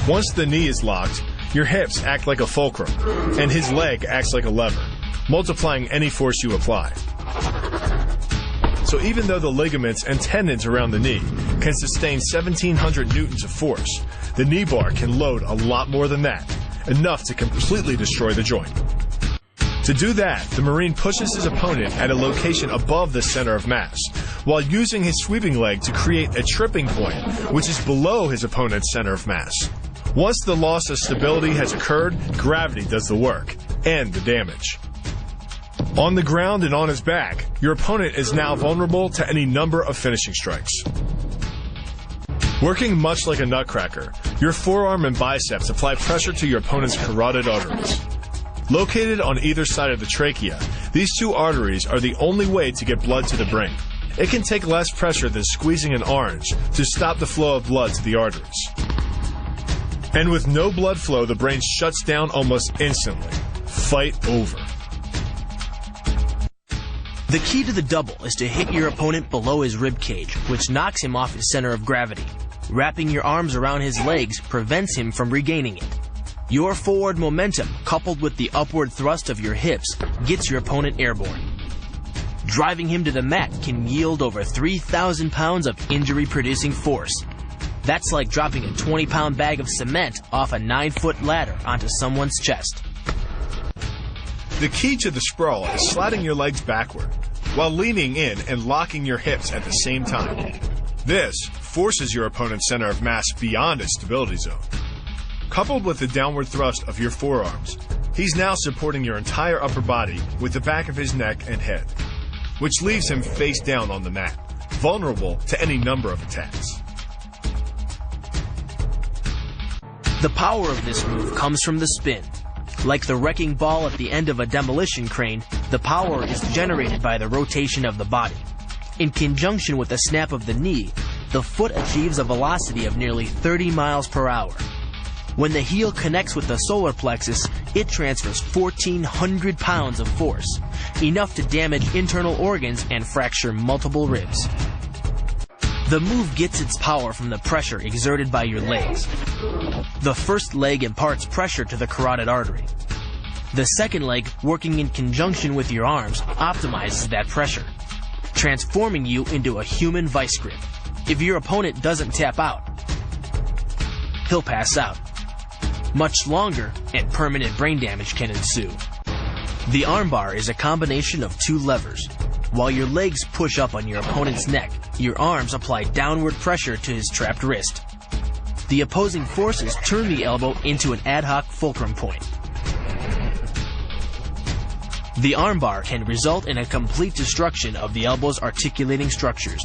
Once the knee is locked, your hips act like a fulcrum, and his leg acts like a lever, multiplying any force you apply. So even though the ligaments and tendons around the knee can sustain 1,700 newtons of force, the knee bar can load a lot more than that, enough to completely destroy the joint. To do that, the Marine pushes his opponent at a location above the center of mass, while using his sweeping leg to create a tripping point, which is below his opponent's center of mass. Once the loss of stability has occurred, gravity does the work, and the damage. On the ground and on his back, your opponent is now vulnerable to any number of finishing strikes. Working much like a nutcracker, your forearm and biceps apply pressure to your opponent's carotid arteries. Located on either side of the trachea, these two arteries are the only way to get blood to the brain. It can take less pressure than squeezing an orange to stop the flow of blood to the arteries. And with no blood flow, the brain shuts down almost instantly. Fight over. The key to the double is to hit your opponent below his rib cage, which knocks him off his center of gravity. Wrapping your arms around his legs prevents him from regaining it. Your forward momentum, coupled with the upward thrust of your hips, gets your opponent airborne. Driving him to the mat can yield over 3,000 pounds of injury-producing force. That's like dropping a 20-pound bag of cement off a 9-foot ladder onto someone's chest. The key to the sprawl is sliding your legs backward, while leaning in and locking your hips at the same time. This forces your opponent's center of mass beyond its stability zone. Coupled with the downward thrust of your forearms, he's now supporting your entire upper body with the back of his neck and head, which leaves him face down on the mat, vulnerable to any number of attacks. The power of this move comes from the spin. Like the wrecking ball at the end of a demolition crane, the power is generated by the rotation of the body. In conjunction with the snap of the knee, the foot achieves a velocity of nearly 30 miles per hour. When the heel connects with the solar plexus, it transfers 1,400 pounds of force, enough to damage internal organs and fracture multiple ribs. The move gets its power from the pressure exerted by your legs. The first leg imparts pressure to the carotid artery. The second leg, working in conjunction with your arms, optimizes that pressure, transforming you into a human vice grip. If your opponent doesn't tap out, he'll pass out. Much longer and permanent brain damage can ensue. The armbar is a combination of two levers. While your legs push up on your opponent's neck, your arms apply downward pressure to his trapped wrist. The opposing forces turn the elbow into an ad hoc fulcrum point. The armbar can result in a complete destruction of the elbow's articulating structures,